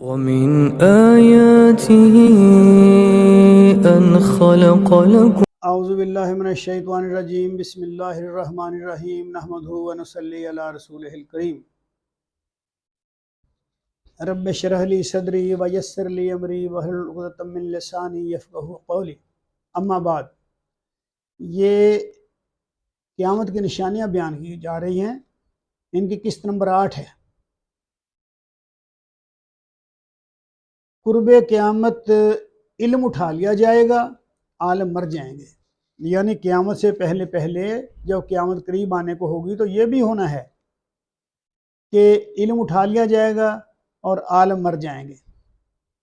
ومن آياته أن خلق لكم اعوذ باللہ من الشیطان الرجیم بسم اللہ الرحمن الرحیم نحمدہ ونصلی علی رسولہ الکریم رب اشرح لی صدری ویسر لی امری واحلل عقدۃ من لسانی یفقہوا قولی اما بعد یہ قیامت کی نشانیاں بیان کی جا رہی ہیں. ان کی قسط نمبر 8 ہے. قرب قیامت علم اٹھا لیا جائے گا، عالم مر جائیں گے. یعنی قیامت سے پہلے جب قیامت قریب آنے کو ہوگی تو یہ بھی ہونا ہے کہ علم اٹھا لیا جائے گا اور عالم مر جائیں گے.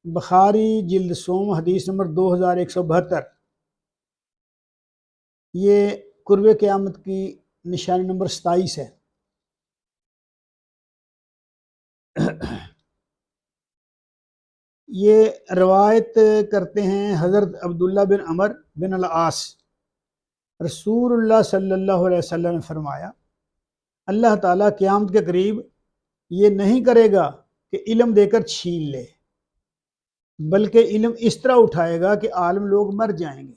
بخاری جلد سوم حدیث نمبر 2172. یہ قرب قیامت کی نشانی نمبر 27 ہے. یہ روایت کرتے ہیں حضرت عبداللہ بن عمر بن العاص. رسول اللہ صلی اللہ علیہ وسلم نے فرمایا، اللہ تعالیٰ قیامت کے قریب یہ نہیں کرے گا کہ علم دے کر چھین لے، بلکہ علم اس طرح اٹھائے گا کہ عالم لوگ مر جائیں گے،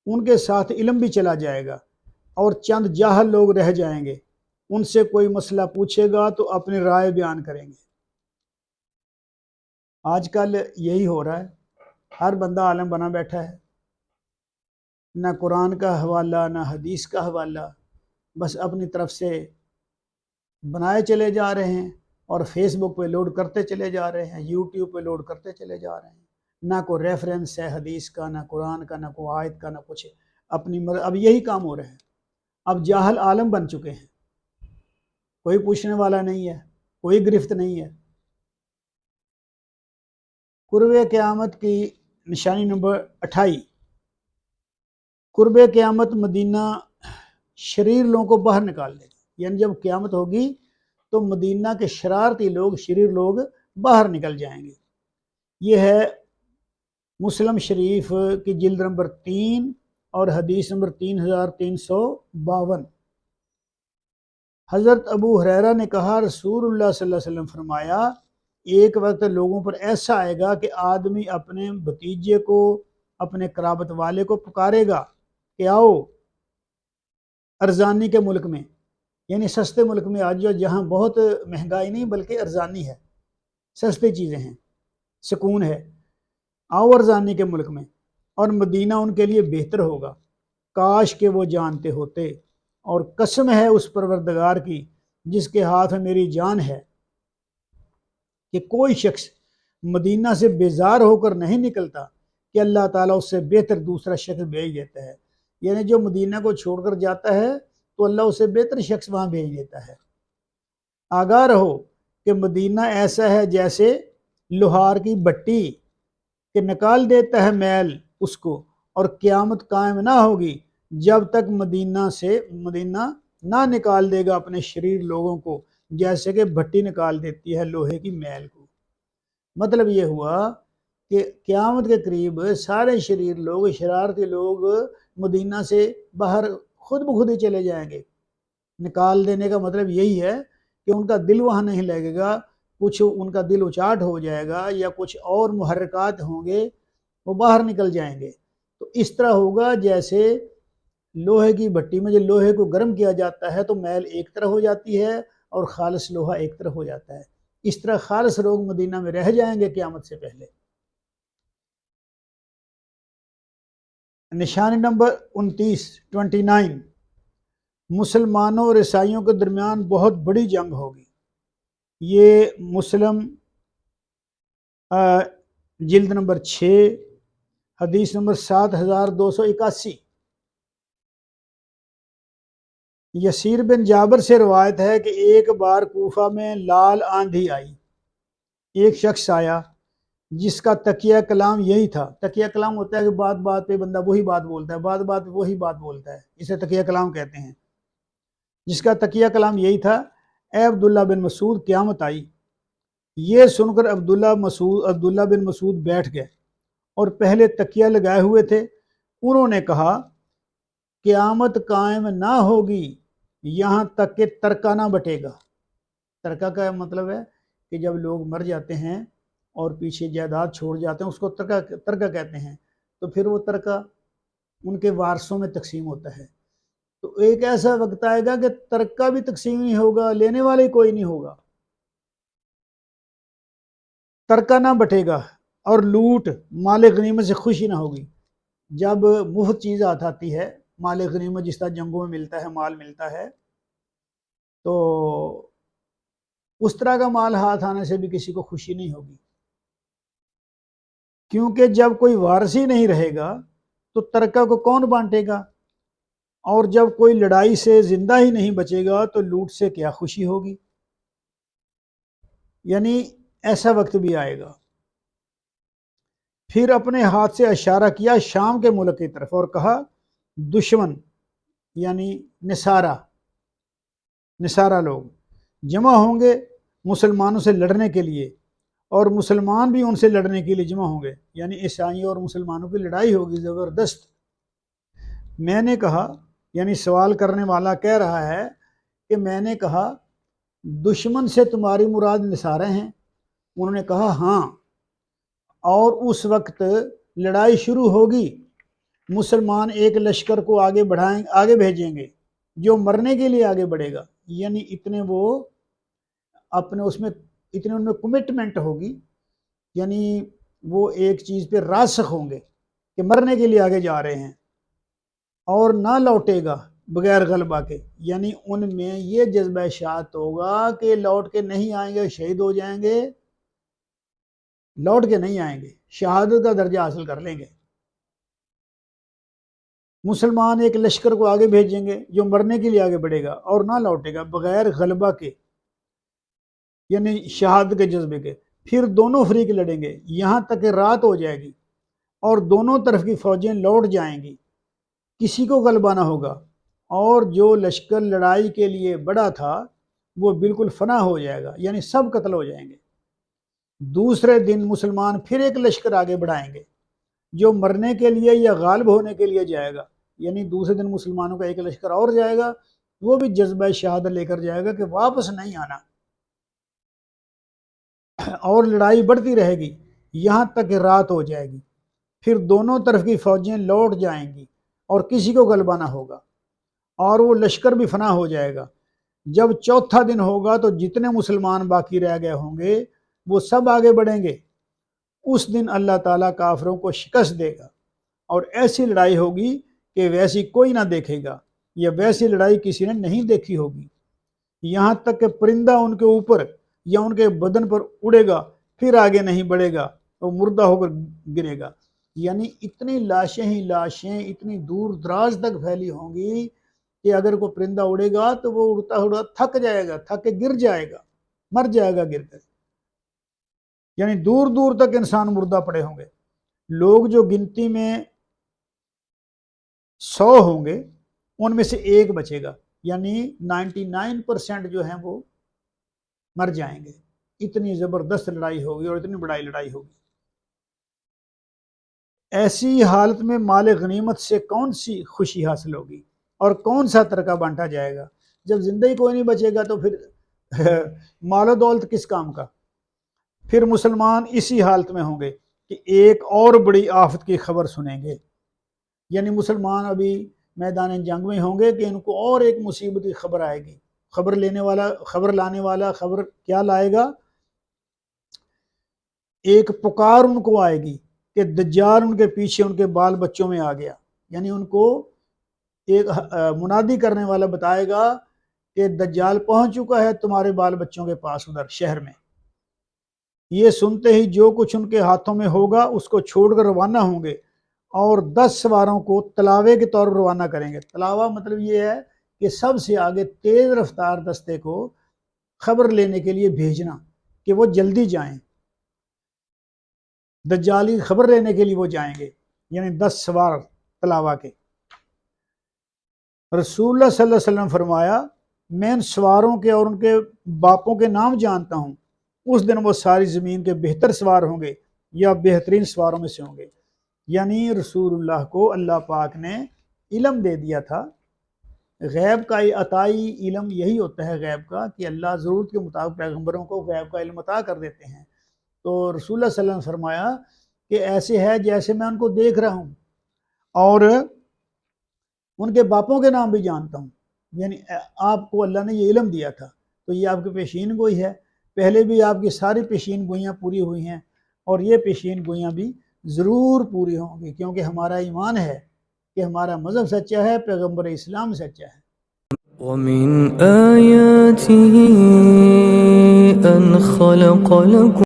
ان کے ساتھ علم بھی چلا جائے گا اور چند جاہل لوگ رہ جائیں گے. ان سے کوئی مسئلہ پوچھے گا تو اپنی رائے بیان کریں گے. آج کل یہی ہو رہا ہے، ہر بندہ عالم بنا بیٹھا ہے، نہ قرآن کا حوالہ نہ حدیث کا حوالہ، بس اپنی طرف سے بنائے چلے جا رہے ہیں اور فیس بک پہ لوڈ کرتے چلے جا رہے ہیں، یوٹیوب پہ لوڈ کرتے چلے جا رہے ہیں. نہ کوئی ریفرنس ہے حدیث کا، نہ قرآن کا، نہ کوئی آیت کا، نہ کچھ. اب یہی کام ہو رہا ہے. اب جاہل عالم بن چکے ہیں، کوئی پوچھنے والا نہیں ہے، کوئی گرفت نہیں ہے. قرب قیامت کی نشانی نمبر 28. قرب قیامت مدینہ شریر لوگوں کو باہر نکال دے گا. یعنی جب قیامت ہوگی تو مدینہ کے شرارتی لوگ، شریر لوگ باہر نکل جائیں گے. یہ ہے مسلم شریف کی جلد نمبر 3 اور حدیث نمبر 3352. حضرت ابو ہریرہ نے کہا، رسول اللہ صلی اللہ علیہ وسلم فرمایا، ایک وقت لوگوں پر ایسا آئے گا کہ آدمی اپنے بھتیجے کو، اپنے قرابت والے کو پکارے گا کہ آؤ ارزانی کے ملک میں، یعنی سستے ملک میں آج جہاں بہت مہنگائی نہیں بلکہ ارزانی ہے، سستی چیزیں ہیں، سکون ہے، آؤ ارزانی کے ملک میں، اور مدینہ ان کے لیے بہتر ہوگا. کاش کہ وہ جانتے ہوتے، اور قسم ہے اس پروردگار کی جس کے ہاتھ میں میری جان ہے، کہ کوئی شخص مدینہ سے بیزار ہو کر نہیں نکلتا کہ اللہ تعالیٰ اس سے بہتر دوسرا شخص بھیج دیتا ہے. یعنی جو مدینہ کو چھوڑ کر جاتا ہے تو اللہ اسے بہتر شخص وہاں بھیج دیتا ہے. آگاہ رہو کہ مدینہ ایسا ہے جیسے لوہار کی بٹی کہ نکال دیتا ہے میل اس کو، اور قیامت قائم نہ ہوگی جب تک مدینہ نہ نکال دے گا اپنے شریر لوگوں کو، جیسے کہ بھٹی نکال دیتی ہے لوہے کی میل کو. مطلب یہ ہوا کہ قیامت کے قریب سارے شریر لوگ، شرارتی لوگ مدینہ سے باہر خود بخود ہی چلے جائیں گے. نکال دینے کا مطلب یہی ہے کہ ان کا دل وہاں نہیں لگے گا، کچھ ان کا دل اچاٹ ہو جائے گا یا کچھ اور محرکات ہوں گے، وہ باہر نکل جائیں گے. تو اس طرح ہوگا جیسے لوہے کی بھٹی میں جو لوہے کو گرم کیا جاتا ہے تو میل ایک طرح ہو جاتی ہے اور خالص لوہا ایک طرح ہو جاتا ہے. اس طرح خالص لوگ مدینہ میں رہ جائیں گے قیامت سے پہلے. نشانی نمبر 29. مسلمانوں اور عیسائیوں کے درمیان بہت بڑی جنگ ہوگی. یہ مسلم جلد نمبر 6 حدیث نمبر 7281. یسیر بن جابر سے روایت ہے کہ ایک بار کوفہ میں لال آندھی آئی. ایک شخص آیا جس کا تکیہ کلام یہی تھا. تکیہ کلام ہوتا ہے کہ بات بات پہ بندہ وہی بات بولتا ہے، بات بات پہ وہی بات بولتا ہے، اسے تکیہ کلام کہتے ہیں. جس کا تکیہ کلام یہی تھا، اے عبداللہ بن مسعود قیامت آئی. یہ سن کر عبداللہ بن مسعود بیٹھ گئے اور پہلے تکیہ لگائے ہوئے تھے. انہوں نے کہا، قیامت قائم نہ ہوگی یہاں تک کہ ترکہ نہ بٹے گا. ترکہ کا مطلب ہے کہ جب لوگ مر جاتے ہیں اور پیچھے جائیداد چھوڑ جاتے ہیں، اس کو ترکہ کہتے ہیں، تو پھر وہ ترکہ ان کے وارثوں میں تقسیم ہوتا ہے۔ تو ایک ایسا وقت آئے گا کہ ترکہ بھی تقسیم نہیں ہوگا، لینے والے کوئی نہیں ہوگا، ترکہ نہ بٹے گا، اور لوٹ مال غنیمت سے خوشی نہ ہوگی۔ جب مفت چیز آتی ہے، مال غنیمت جس طرح جنگوں میں ملتا ہے، مال ملتا ہے، تو اس طرح کا مال ہاتھ آنے سے بھی کسی کو خوشی نہیں ہوگی، کیونکہ جب کوئی وارث ہی نہیں رہے گا تو ترکہ کو کون بانٹے گا، اور جب کوئی لڑائی سے زندہ ہی نہیں بچے گا تو لوٹ سے کیا خوشی ہوگی۔ یعنی ایسا وقت بھی آئے گا۔ پھر اپنے ہاتھ سے اشارہ کیا شام کے ملک کی طرف اور کہا دشمن یعنی نصارہ لوگ جمع ہوں گے مسلمانوں سے لڑنے کے لیے، اور مسلمان بھی ان سے لڑنے کے لیے جمع ہوں گے، یعنی عیسائیوں اور مسلمانوں کی لڑائی ہوگی زبردست۔ میں نے کہا، یعنی سوال کرنے والا کہہ رہا ہے کہ میں نے کہا دشمن سے تمہاری مراد نصارہ ہیں؟ انہوں نے کہا ہاں، اور اس وقت لڑائی شروع ہوگی، مسلمان ایک لشکر کو آگے بھیجیں گے جو مرنے کے لیے آگے بڑھے گا، یعنی اتنے وہ اپنے اس میں اتنے ان میں کمٹمنٹ ہوگی، یعنی وہ ایک چیز پہ راسخ ہوں گے کہ مرنے کے لیے آگے جا رہے ہیں، اور نہ لوٹے گا بغیر غلبہ کے، یعنی ان میں یہ جذبہ شہادت ہوگا کہ لوٹ کے نہیں آئیں گے، شہید ہو جائیں گے، لوٹ کے نہیں آئیں گے، شہادت کا درجہ حاصل کر لیں گے۔ مسلمان ایک لشکر کو آگے بھیجیں گے جو مرنے کے لیے آگے بڑھے گا اور نہ لوٹے گا بغیر غلبہ کے، یعنی شہادت کے جذبے کے۔ پھر دونوں فریق لڑیں گے یہاں تک کہ رات ہو جائے گی، اور دونوں طرف کی فوجیں لوٹ جائیں گی، کسی کو غلبہ نہ ہوگا، اور جو لشکر لڑائی کے لیے بڑا تھا وہ بالکل فنا ہو جائے گا، یعنی سب قتل ہو جائیں گے۔ دوسرے دن مسلمان پھر ایک لشکر آگے بڑھائیں گے جو مرنے کے لیے یا غالب ہونے کے لیے جائے گا، یعنی دوسرے دن مسلمانوں کا ایک لشکر اور جائے گا، وہ بھی جذبہ شہادت لے کر جائے گا کہ واپس نہیں آنا، اور لڑائی بڑھتی رہے گی یہاں تک کہ رات ہو جائے گی۔ پھر دونوں طرف کی فوجیں لوٹ جائیں گی اور کسی کو غلبہ نہ ہوگا، اور وہ لشکر بھی فنا ہو جائے گا۔ جب چوتھا دن ہوگا تو جتنے مسلمان باقی رہ گئے ہوں گے وہ سب آگے بڑھیں گے۔ اس دن اللہ تعالیٰ کافروں کو شکست دے گا، اور ایسی لڑائی ہوگی کہ ویسی کوئی نہ دیکھے گا، یا ویسی لڑائی کسی نے نہیں دیکھی ہوگی، یہاں تک کہ پرندہ ان کے اوپر یا ان کے بدن پر اڑے گا پھر آگے نہیں بڑھے گا، وہ مردہ ہو کر گرے گا۔ یعنی اتنی لاشیں ہی لاشیں اتنی دور دراز تک پھیلی ہوں گی کہ اگر کوئی پرندہ اڑے گا تو وہ اڑتا اڑتا تھک جائے گا، تھک کے گر جائے گا، مر جائے گا گر کر، یعنی دور دور تک انسان مردہ پڑے ہوں گے۔ لوگ جو گنتی میں 100 ہوں گے ان میں سے ایک بچے گا، یعنی 99% جو ہیں وہ مر جائیں گے۔ اتنی زبردست لڑائی ہوگی اور اتنی بڑائی لڑائی ہوگی۔ ایسی حالت میں مال غنیمت سے کون سی خوشی حاصل ہوگی اور کون سا ترکہ بانٹا جائے گا؟ جب زندگی کوئی نہیں بچے گا تو پھر مال و دولت کس کام کا؟ پھر مسلمان اسی حالت میں ہوں گے کہ ایک اور بڑی آفت کی خبر سنیں گے، یعنی مسلمان ابھی میدان جنگ میں ہوں گے کہ ان کو اور ایک مصیبت کی خبر آئے گی۔ خبر لانے والا خبر کیا لائے گا؟ ایک پکار ان کو آئے گی کہ دجال ان کے پیچھے ان کے بال بچوں میں آ گیا، یعنی ان کو ایک منادی کرنے والا بتائے گا کہ دجال پہنچ چکا ہے تمہارے بال بچوں کے پاس ادھر شہر میں۔ یہ سنتے ہی جو کچھ ان کے ہاتھوں میں ہوگا اس کو چھوڑ کر روانہ ہوں گے، اور 10 سواروں کو تلاوے کے طور پر روانہ کریں گے۔ تلاوہ مطلب یہ ہے کہ سب سے آگے تیز رفتار دستے کو خبر لینے کے لیے بھیجنا کہ وہ جلدی جائیں، دجالی خبر لینے کے لیے وہ جائیں گے، یعنی 10 سوار تلاوہ کے۔ رسول اللہ صلی اللہ علیہ وسلم فرمایا میں ان سواروں کے اور ان کے باپوں کے نام جانتا ہوں، اس دن وہ ساری زمین کے بہتر سوار ہوں گے یا بہترین سواروں میں سے ہوں گے۔ یعنی رسول اللہ کو اللہ پاک نے علم دے دیا تھا۔ غیب کا عطائی علم یہی ہوتا ہے غیب کا، کہ اللہ ضرورت کے مطابق پیغمبروں کو غیب کا علم عطا کر دیتے ہیں۔ تو رسول اللہ صلی اللہ علیہ وسلم نے فرمایا کہ ایسے ہے جیسے میں ان کو دیکھ رہا ہوں اور ان کے باپوں کے نام بھی جانتا ہوں. یعنی آپ کو اللہ نے یہ علم دیا تھا تو یہ آپ کی پیشین گوئی ہے. پہلے بھی آپ کی ساری پیشین گوئیاں پوری ہوئی ہیں اور یہ پیشین گوئیاں بھی ضرور پوری ہوں گی، کیونکہ ہمارا ایمان ہے کہ ہمارا مذہب سچا ہے، پیغمبر اسلام سچا ہے. ومن آياته أن خلق لكم